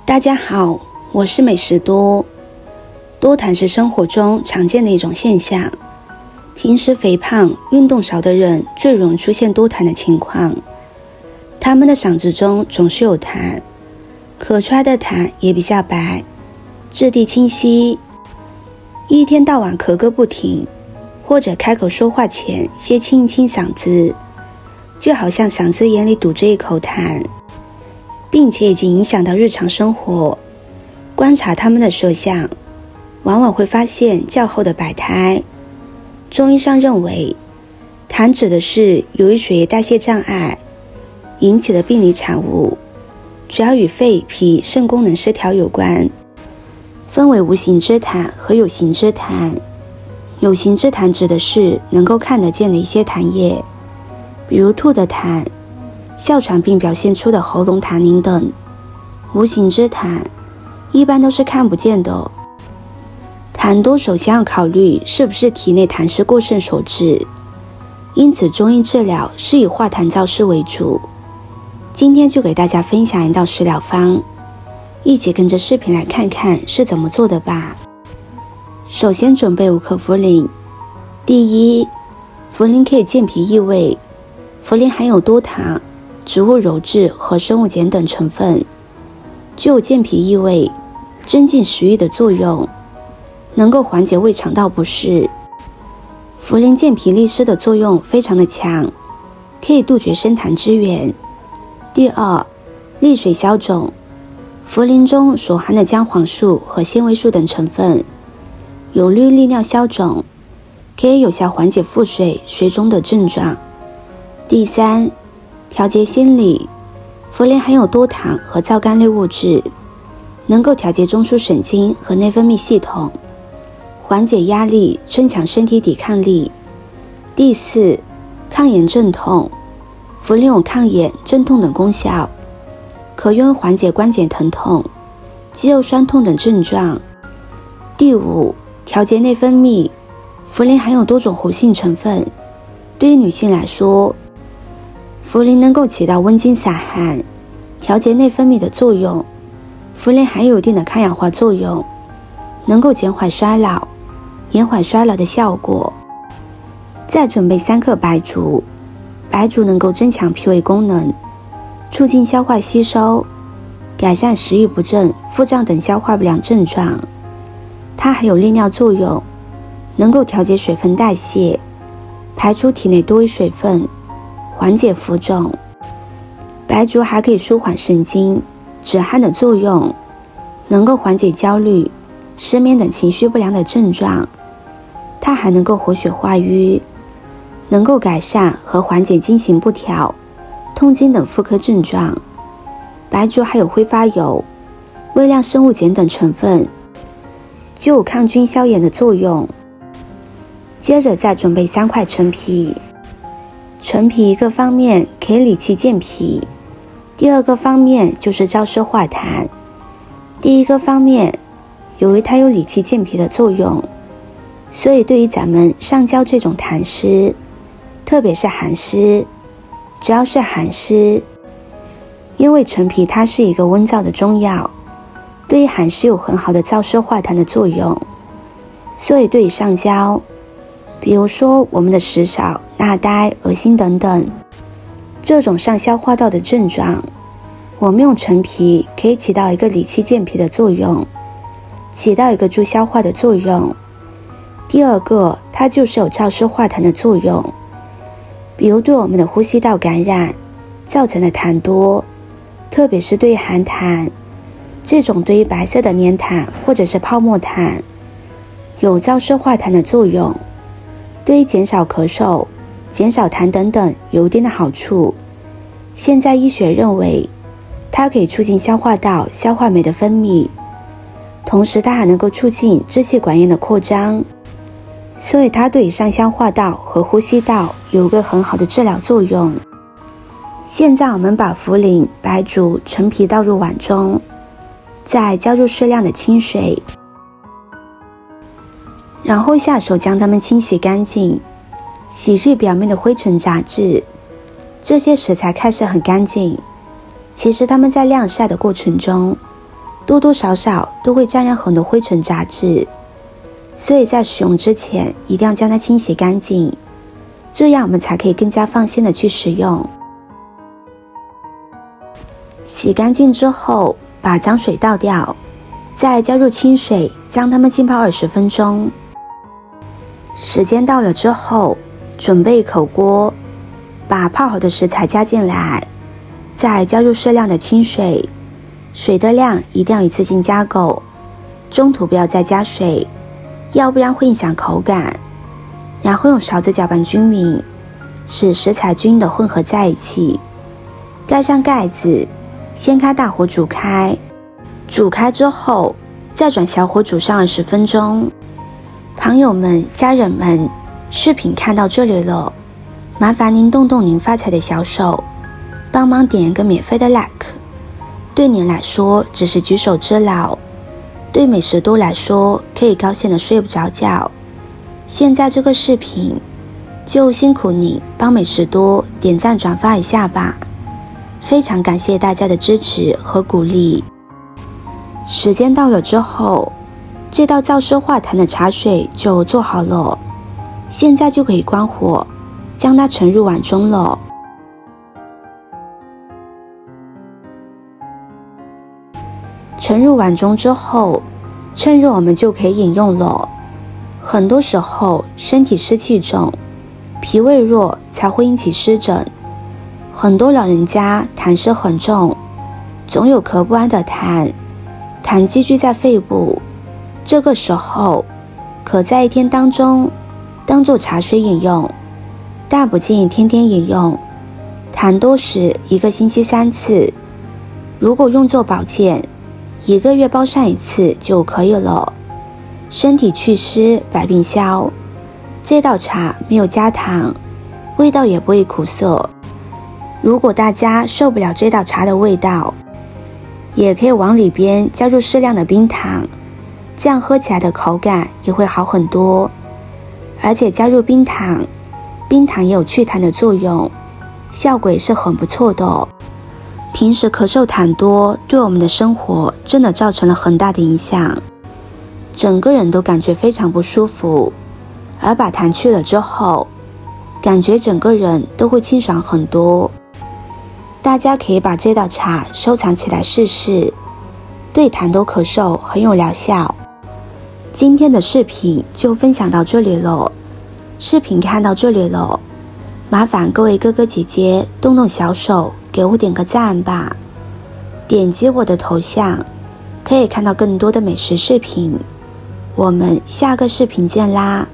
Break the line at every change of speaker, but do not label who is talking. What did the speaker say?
大家好，我是美食多。多痰是生活中常见的一种现象，平时肥胖、运动少的人最容易出现多痰的情况。他们的嗓子中总是有痰，咳出来的痰也比较白，质地清晰，一天到晚咳个不停，或者开口说话前先清一清嗓子，就好像嗓子眼里堵着一口痰，并且已经影响到日常生活。观察他们的舌象，往往会发现较厚的白苔。中医上认为，痰指的是由于血液代谢障碍引起的病理产物，主要与肺、脾、肾功能失调有关，分为无形之痰和有形之痰。有形之痰指的是能够看得见的一些痰液，比如吐的痰、哮喘病表现出的喉咙痰凝等。无形之痰一般都是看不见的。痰多首先要考虑是不是体内痰湿过剩所致，因此中医治疗是以化痰燥湿为主。今天就给大家分享一道食疗方，一起跟着视频来看看是怎么做的吧。首先准备5克茯苓。第一，茯苓可以健脾益胃。茯苓含有多糖、植物鞣质和生物碱等成分，具有健脾益胃、增进食欲的作用，能够缓解胃肠道不适。茯苓健脾利湿的作用非常的强，可以杜绝生痰之源。第二，利水消肿。茯苓中所含的姜黄素和纤维素等成分，有利利尿消肿，可以有效缓解腹水、水肿的症状。第三，调节心理。茯苓含有多糖和皂苷类物质，能够调节中枢神经和内分泌系统，缓解压力，增强身体抵抗力。第四，抗炎镇痛。茯苓有抗炎、镇痛等功效，可用于缓解关节疼痛、肌肉酸痛等症状。第五，调节内分泌。茯苓含有多种活性成分，对于女性来说，茯苓能够起到温经散寒、调节内分泌的作用。茯苓还有一定的抗氧化作用，能够减缓衰老、延缓衰老的效果。再准备3克白术。白术能够增强脾胃功能，促进消化吸收，改善食欲不振、腹胀等消化不良症状。它还有利尿作用，能够调节水分代谢，排出体内多余水分，缓解浮肿。白术还可以舒缓神经、止汗的作用，能够缓解焦虑、失眠等情绪不良的症状。它还能够活血化瘀，能够改善和缓解经行不调、痛经等妇科症状。白术还有挥发油、微量生物碱等成分，具有抗菌消炎的作用。接着再准备3块陈皮。陈皮一个方面可以理气健脾，第二个方面就是燥湿化痰。第一个方面，由于它有理气健脾的作用，所以对于咱们上焦这种痰湿，特别是寒湿，主要是寒湿，因为陈皮它是一个温燥的中药，对于寒湿有很好的燥湿化痰的作用，所以对于上焦，比如说我们的食少、纳呆、恶心等等这种上消化道的症状，我们用陈皮可以起到一个理气健脾的作用，起到一个助消化的作用。第二个，它就是有燥湿化痰的作用，比如对我们的呼吸道感染造成的痰多，特别是对于寒痰，这种对于白色的黏痰或者是泡沫痰，有燥湿化痰的作用，对于减少咳嗽、减少痰等等有一定的好处。现在医学认为，它可以促进消化道消化酶的分泌，同时它还能够促进支气管炎的扩张，所以它对于上消化道和呼吸道有个很好的治疗作用。现在我们把茯苓、白术、陈皮倒入碗中，再浇入适量的清水，然后下手将它们清洗干净，洗去表面的灰尘杂质。这些食材看似很干净，其实它们在晾晒的过程中多多少少都会沾染很多灰尘杂质，所以在使用之前一定要将它清洗干净，这样我们才可以更加放心的去使用。洗干净之后，把脏水倒掉，再加入清水，将它们浸泡20分钟。时间到了之后，准备一口锅，把泡好的食材加进来，再加入适量的清水，水的量一定要一次性加够，中途不要再加水，要不然会影响口感。然后用勺子搅拌均匀，使食材均匀的混合在一起。盖上盖子，先开大火煮开，煮开之后再转小火煮上20分钟。朋友们、家人们，视频看到这里了，麻烦您动动您发财的小手，帮忙点一个免费的 like， 对您来说只是举手之劳，对美食多来说可以高兴的睡不着觉。现在这个视频就辛苦你帮美食多点赞转发一下吧，非常感谢大家的支持和鼓励。时间到了之后，这道燥湿化痰的茶水就做好了，现在就可以关火，将它盛入碗中了。盛入碗中之后，趁热我们就可以饮用了。很多时候身体湿气重，脾胃弱才会引起湿疹，很多老人家痰湿很重，总有咳不安的痰，痰积聚在肺部，这个时候可在一天当中当做茶水饮用，但不建议天天饮用，痰多时1个星期3次，如果用作保健，1个月包上1次就可以了。身体祛湿，百病消。这道茶没有加糖，味道也不会苦涩。如果大家受不了这道茶的味道，也可以往里边加入适量的冰糖，这样喝起来的口感也会好很多。而且加入冰糖，冰糖也有祛痰的作用，效果也是很不错的哦。平时咳嗽痰多，对我们的生活真的造成了很大的影响，整个人都感觉非常不舒服。而把痰去了之后，感觉整个人都会清爽很多。大家可以把这道茶收藏起来试试，对痰多咳嗽很有疗效。今天的视频就分享到这里了，视频看到这里了，麻烦各位哥哥姐姐动动小手给我点个赞吧，点击我的头像可以看到更多的美食视频，我们下个视频见啦。